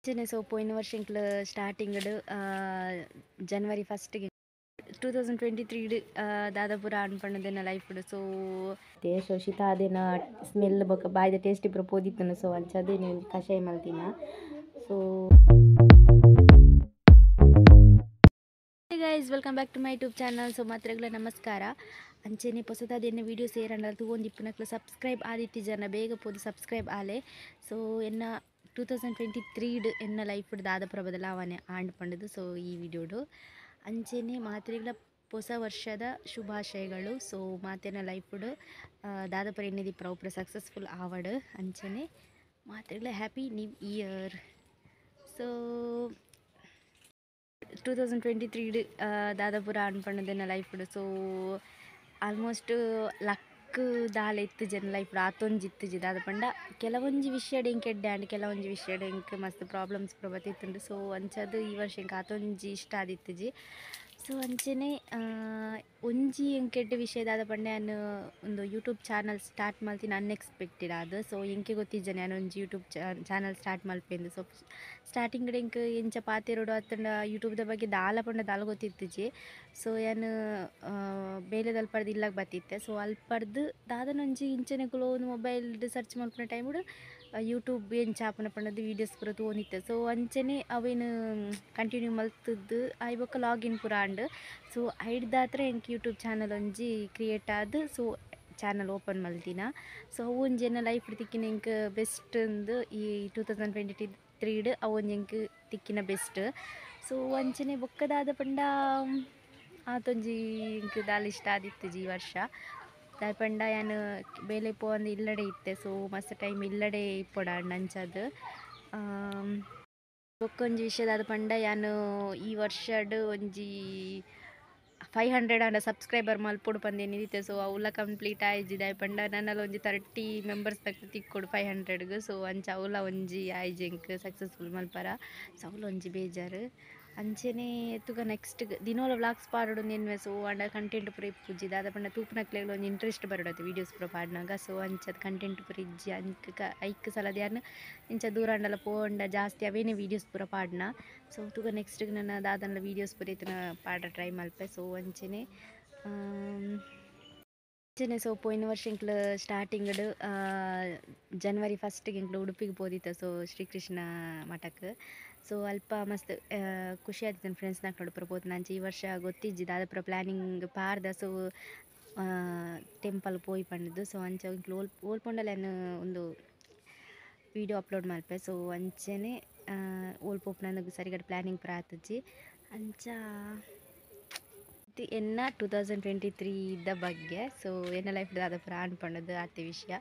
So ಪೋಯಿನ ವರ್ಷ ಇಂಕ್ಲು starting ಜನವರಿ ಫಸ್ಟ್ಗೆ 2023 ದಾದಾಪುರ ಅನ್ಪಣ್ಣದೇನ ಲೈಫ್ ಸೊ ಶೋಷಿತ ಅದೇನ ಸ್ಮೆಲ್ ಬೊಕ ಬಾಯ್ದ ಟೇಸ್ಟ್ ಇಬ್ಬರು ಪೋದಿತ್ತನು ಸೊ ಅಂಚದೇ ನೀವು ಕಷಾಯ ಮಲ್ತಿನ so guys welcome back to my YouTube channel so ಮಾತ್ರೆಗಳ ನಮಸ್ಕಾರ ಅಂಚೆನೆ ಹೊಸದಾದ ಎನ್ನ ವೀಡಿಯೋಸ್ ಏರಂಡ ತೂವೊಂದು ಇಪ್ಪನಕ್ಲು ಸಬ್ಸ್ಕ್ರೈಬ್ ಆದಿತ್ತಿ ಜನ ಬೇಗ ಪೋದು ಸಬ್ಸ್ಕ್ರೈಬ್ ಆಲೆ ಸೊ ಎನ್ನ 2023 ಎನ್ನ ಲೈಫ್ ದಾದಾಪುರ ಬದಲಾವಣೆ ಆಂಡ್ ಪಂಡದು ಸೊ ಈ ವಿಡಿಯೋಡು ಅಂಚೆನೆ ಮಾತ್ರೆಗಳ ಹೊಸ ವರ್ಷದ ಶುಭಾಶಯಗಳು ಸೊ ಮಾತೆನ ಲೈಫ್ ದಾದಾಪುರ ಎನ್ನದಿ ಪ್ರೌಪ್ರ ಸಕ್ಸಸ್ಫುಲ್ ಆವಡ್ ಅಂಚೆನೆ ಮಾತ್ರೆಗಳ ಹ್ಯಾಪಿ ನ್ಯೂ ಇಯರ್ ಸೊ 2023 ದಾದಾಪುರ ಅನ್ಪಣ್ಣದೇನ ಲೈಫ್ ಸೊ ಆಲ್ಮೋಸ್ಟ್ ಲಕ್ ದಾಲ ಇತ್ತು ಜನ ಲೈಫ್ ಆತೊಂಜಿತ್ತು ದಾದ ಪಂಡ ಕೆಲವೊಂಜಿ ವಿಷಯ ಎಂಕ್ ಎಡ್ಡೆ ಆಂಡ್ ಕೆಲವೊಂಜಿ ವಿಷಯ ಎಂಕ್ ಮಸ್ತ್ ಪ್ರಾಬ್ಲಮ್ಸ್ ಬತ್ತಿತ್ತುಂಡು ಸೊ ಅಂಚದು ಈ ವರ್ಷ ಎಂಕ್ ಆತೊಂಜಿ ಇಷ್ಟ ಆದಿತ್ತುಜಿ ಸೊ ಅಂಚೆನೆ ಒಂಜಿ ಎಂಕೆಡ್ಡೆ ವಿಷಯದಾದ ಪಂಡ ನಾನು ಒಂದು ಯೂಟ್ಯೂಬ್ ಚಾನಲ್ ಸ್ಟಾರ್ಟ್ ಮಲ್ತಿನ ಅನ್ಎಕ್ಸ್ಪೆಕ್ಟೆಡ್ ಆದ ಸೊ ಎಂಕೆ ಗೊತ್ತಿಜ್ಜನೆ ನಾನು ಒಂಜಿ ಯೂಟ್ಯೂಬ್ ಚಾನಲ್ ಸ್ಟಾರ್ಟ್ ಮಲ್ಪೇಂದು ಸೊ ಸ್ಟಾರ್ಟಿಂಗ್ ಎಂಕ್ ಎಂಚ ಪಾತೆರೋಡು ಅತ್ತಂಡ ಯೂಟ್ಯೂಬ್ದ ಬಗ್ಗೆ ದಾಲ ಪಂಡ ದಾಲ ಗೊತ್ತಿತ್ತುಜಿ ಸೊ ನಾನು ಬೇಲೆದಲ್ಲಿ ಪಡ್ದು ಇಲ್ಲಾಗ ಬತ್ತಿತ್ತೆ ಸೊ ಅಲ್ಲಿ ಪಡ್ದು ದಾದನೊಂಜಿ ಇಂಚನೆ ಒಂದು ಮೊಬೈಲ್ ಸರ್ಚ್ ಮಲ್ಪನ ಟೈಮುಡು ಯೂಟ್ಯೂಬ್ ಏನು ಚಾಪನ ಪಂಡದು ವೀಡಿಯೋಸ್ ಪೂರ ತೋನಿತ್ತೆ ಸೊ ಅಂಚನೆ ಅವೇನು ಕಂಟಿನ್ಯೂ ಮಲ್ತದ್ದು ಐಬೊಕ್ಕ ಲಾಗಿನ್ ಪೂರ ಆಂಡ್ ಸೊ ಐಡ್ದಾತ್ರ ಎಂಕ್ ಯೂಟ್ಯೂಬ್ ಚಾನಲ್ ಒಂಜಿ ಕ್ರಿಯೇಟ್ ಆದ್ ಸೊ ಚಾನಲ್ ಓಪನ್ ಮಲ್ತಿನ ಸೊ ಅವು ಒಂಜಿ ಲೈಫ್ ತಿಕ್ಕಿನ ಎಂಕ್ ಬೆಸ್ಟ್ ಅಂದು ಈ 2023 ಅವೊಂಜಿ ಎಂಕ್ ತಿಕ್ಕಿನ ಬೆಸ್ಟ್ ಸೊ ಅಂಚನೆ ಬೊಕ್ಕದಾದ ಪಂಡ ಆತೊಂಜಿ ಎಂಕ್ ದಾಲ ಇಷ್ಟ ಆದಿತ್ತು ಈ ವರ್ಷ ದಾಯಪಂಡ ಯಾನು ಬೇಲೆ ಪೋವಂದು ಇಲ್ಲಡೆ ಇತ್ತೆ ಸೊ ಮಸ್ತ್ ಟೈಮ್ ಇಲ್ಲಡೆ ಇಪ್ಪೊಡ ನಂಚದು ಬೊಕ್ಕೊಂಜಿ ವಿಷಯದಾದ ಪಂಡ ಯಾನು ಈ ವರ್ಷಡ್ ಒಂಜಿ 500 ಆಂಡ ಸಬ್ಸ್ಕ್ರೈಬರ್ ಮಲ್ಪೊಡು ಪಂದೇನಿದಿತ್ತೆ ಸೊ ಅವಲ ಕಂಪ್ಲೀಟ್ ಆಯ್ಜಿ ದಾಯಪಂಡ ನನ್ನಲ್ಲಿ ಒಂಜಿ 30 ಮೆಂಬರ್ಸ್ ತಕ್ಕ ತಿಕ್ಕೊಡು 500ಗೆ ಸೊ ಅಂಚ ಅವಲ ಒಂಜಿ ಆಯ್ಜೆಂಕ್ ಸಕ್ಸಸ್ಫುಲ್ ಮಲ್ಪರ ಸೊ ಅವಲ ಒಂಜಿ ಬೇಜಾರು ಅಂಚೆನೆ ತುಗ ನೆಕ್ಸ್ಟ್ ದಿನೋಲ ವ್ಲಾಗ್ಸ್ ಪಾಡೋಡು ನೆನ್ವೆ ಸೊ ಆಂಡ ಕಂಟೆಂಟ್ ಪೂರ ಇಪ್ಪುಜಿ ದಾದ ಪಂಡ ತೂಪನಕ್ಲೆಗ್ಲ ಒಂಜಿ ಇಂಟ್ರೆಸ್ಟ್ ಬರೋಡದು ವೀಡಿಯೋಸ್ ಪೂರ ಪಾಡ್ನಾಗ ಸೊ ಅಂಚದ ಕಂಟೆಂಟ್ ಪೂರ ಇಜ್ಜಿ ಐಕ್ ಸಲದ ಯಾನು ಇಂಚ ದೂರಾಂಡಲ ಪೋಂಡ ಜಾಸ್ತಿ ಅವೇನೇ ವೀಡಿಯೋಸ್ ಪೂರ ಪಾಡ್ನ ಸೊ ತುಗ ನೆಕ್ಸ್ಟ್ ನನ್ನ ದಾದನ ವೀಡಿಯೋಸ್ ಪೂರ ಇತ್ತನ ಪಾಡ ಟ್ರೈ ಮಲ್ಪೆ ಸೊ ಅಂಚೆನೆ ಸೊ ಪೋಯಿನ ವರ್ಷ ಇಂಕ್ಲು ಸ್ಟಾರ್ಟಿಂಗ್ ಜನವರಿ ಫಸ್ಟ್ಗೆ ಇಂಕ್ಲು ಉಡುಪಿಗೆ ಪೋದಿತ್ತು ಸೊ ಶ್ರೀಕೃಷ್ಣ ಮಠಕ್ಕೆ ಸೊ ಅಲ್ಪ ಮಸ್ತ್ ಖುಷಿ ಆಯ್ತು ನನ್ನ ಫ್ರೆಂಡ್ಸ್ ನಾಲ್ಕು ಪೂರ ಪೋತು ನಂಚೆ ಈ ವರ್ಷ ಗೊತ್ತಿಜ್ಜಿ ದಾದಾಪುರ ಪ್ಲ್ಯಾನಿಂಗ್ ಪಾರ್ದ ಸೊ ಟೆಂಪಲ್ ಪೋಯಿ ಪಂಡದು ಸೊ ಅಂಚ ಇಂಕ್ಲು ಓಲ್ಪೊಂಡಲ್ಲ ಒಂದು ವಿಡಿಯೋ ಅಪ್ಲೋಡ್ ಮಲ್ಪೆ ಸೊ ಅಂಚೆನೆ ಓಲ್ಪೋಪ್ ನನಗೆ ಸರಿಗಡೆ ಪ್ಲ್ಯಾನಿಂಗ್ ಪೂರ ಆತಜ್ಜಿ ಅಂಚ ಎನ್ನ 2023 ಇದ್ದ ಬಗ್ಗೆ ಸೊ ಎನ್ನ ಲೈಫ್ ದಾದಾಪುರ ಅನ್ಪಣ್ಣದು ಆತೆ ವಿಷಯ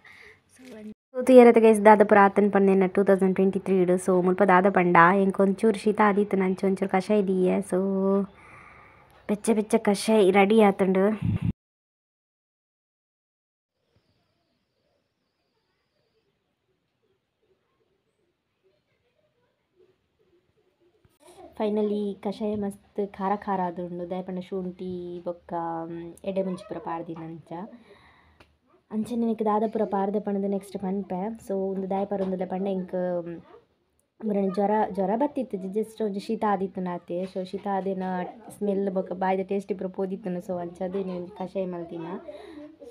ಸೊ ತೂಯರತೆ ಗೈಸ್ ದಾದಾಪುರ ಆತನ್ ಪಂಡೆನ 2023 ಸೊ ಮುಲ್ಪ ದಾದ ಪಂಡ ಎಂಕ್ ಒಂಚೂರು ಶೀತ ಆದಿತ್ತು ನಂಚು ಒಂಚೂರು ಕಷಾಯ ಇದೀಯ ಸೊ ಬೆಚ್ಚ ಬೆಚ್ಚ ಕಷಾಯ ರೆಡಿ ಆತಂಡು ಫೈನಲಿ ಕಷಾಯ ಮಸ್ತ್ ಖಾರ ಖಾರ ಆದುಂಡು ದಾಯಪಂಡ ಶುಂಠಿ ಬೊಕ್ಕ ಎಡೆ ಮುಂಚಿ ಪೂರ ಪಾಡ್ದಿನಂಚ ಅಂಚನೆ ನನಗೆ ದಾದಾಪುರ ಪಾರ್ದ ಪಂಡದ ನೆಕ್ಸ್ಟ್ ಪನ್ಪೆ ಸೊ ಒಂದು ದಾಯಪರ ಒಂದು ಪಂಡ ಎಂಕ್ ಜ್ವರ ಬತ್ತಿತ್ತು ಜಸ್ಟ್ ಒಂಜಿ ಶೀತ ಆದಿತ್ತು ನಾತೆ ಸೊ ಶೀತ ಅದೇನ ಸ್ಮೆಲ್ ಬೊಕ್ಕ ಬಾಯ್ದ ಟೇಸ್ಟ್ ಇಬ್ಬರು ಪೋದಿತ್ತನು ಸೊ ಅಂಚದೇ ನೀವು ಕಷಾಯ ಮಲ್ತಿನ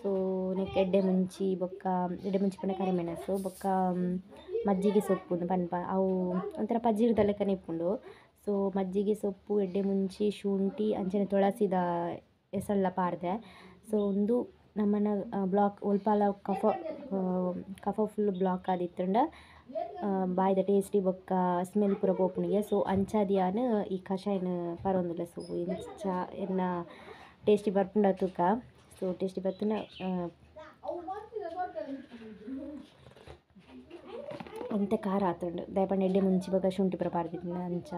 ಸೊ ನೆಕ್ ಎಡ್ಡೆ ಮುಂಚಿ ಬೊಕ್ಕ ಎಡ್ಡೆ ಮುಂಚಿ ಪಂಡ ಕರಿಮೆಣಸು ಬೊಕ್ಕ ಮಜ್ಜಿಗೆ ಸೊಪ್ಪು ಪನ್ಪ ಅವು ಒಂಥರ ಪಜ್ಜಿಡ್ದ ಲೆಕ್ಕನೆ ಇಪ್ಪುಂಡು ಸೊ ಮಜ್ಜಿಗೆ ಸೊಪ್ಪು ಎಡ್ಡೆ ಮುಂಚಿ ಶುಂಠಿ ಅಂಚನೆ ತೊಳಸಿದ ಎಸಳ್ಳ ಪಾಡ್ದೆ ಸೊ ಒಂದು ನಮ್ಮನ ಬ್ಲಾಕ್ ಒಲ್ಪಾಲ ಕಫ ಫುಲ್ ಬ್ಲಾಕ್ ಆದಿತ್ತಂಡ ಬಾಯ್ದ ಟೇಸ್ಟಿ ಬೊಕ್ಕ ಸ್ಮೆಲ್ ಪೂರ ಪೋಪುನಿಗೆ ಸೊ ಅಂಚಾದಿಯಾನು ಈ ಕಷಾಯನ ಪರೊಂದುಲ್ಲ ಸೊ ಇಂಚ ಎನ್ನ ಟೇಸ್ಟಿ ಬರ್ಪುಂಡ ತೂಕ ಸೊ ಟೇಸ್ಟಿ ಬರ್ತುನ ಎಂತ ಖಾರ ಆತುಂಡು ದಾಯಪಂಡ ಎಡ್ಡೆ ಮುಂಚಿ ಬೊಕ ಶುಂಠಿ ಪೂರ ಪಾಡ್ದಿದ್ನ ಅಂಚ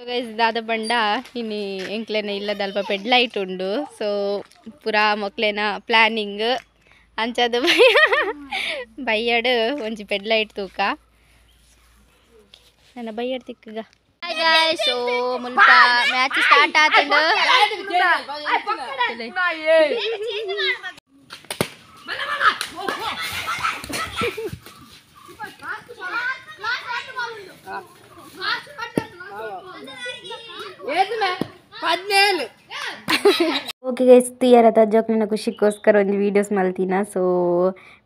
ಗೈಸ್ ದಾದ ಪಂಡ ಇನ್ನು ಎಂಕ್ಲೆನ ಇಲ್ಲದ ಅಲ್ಪ ಪೆಡ್ಲೈಟ್ ಉಂಡು ಸೊ ಪೂರಾ ಮೊಕ್ಲೆನ ಪ್ಲ್ಯಾನಿಂಗ್ ಅಂಚದು ಬೈಯಡ್ ಒಂಜಿ ಪೆಡ್ಲೈಟ್ ತೂಕ ನನ್ನ ಬೈಯಡ್ ತಿಕ್ಕಗ ಸೊ ಮುಲ್ಪ ಮ್ಯಾಚ್ ಸ್ಟಾರ್ಟ್ ಆತುಂಡು ಓಕೆ ಗೈಸ್ ತುಯ್ಯಾರ ಜೋಕ್ ನನ್ನ ಖುಷಿಗೋಸ್ಕರ ಒಂದು ವೀಡಿಯೋಸ್ ಮಲ್ತಿನ ಸೊ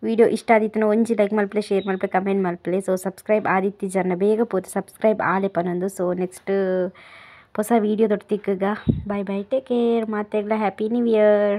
ವಿಡಿಯೋ ಇಷ್ಟ ಆದಿತ್ತು ಒಂಜಿ ಲೈಕ್ ಮಲ್ಪಲೆ ಶೇರ್ ಮಲ್ಪಲೆ ಕಮೆಂಟ್ ಮಲ್ಪಲೆ ಸೊ ಸಬ್ಸ್ಕ್ರೈಬ್ ಆದಿತ್ತಿ ಜನ ಬೇಗ ಪೋತೆ ಸಬ್ಸ್ಕ್ರೈಬ್ ಆಲೆಪನೊಂದು ಸೊ ನೆಕ್ಸ್ಟ್ ಹೊಸ ವೀಡಿಯೋ ದೊಡ್ತಿಕ್ಕಗ ಬಾಯ್ ಬಾಯ್ ಟೇಕ್ ಕೇರ್ ಮಾತೆಗ್ಲ ಹ್ಯಾಪಿ ನ್ಯೂ ಇಯರ್.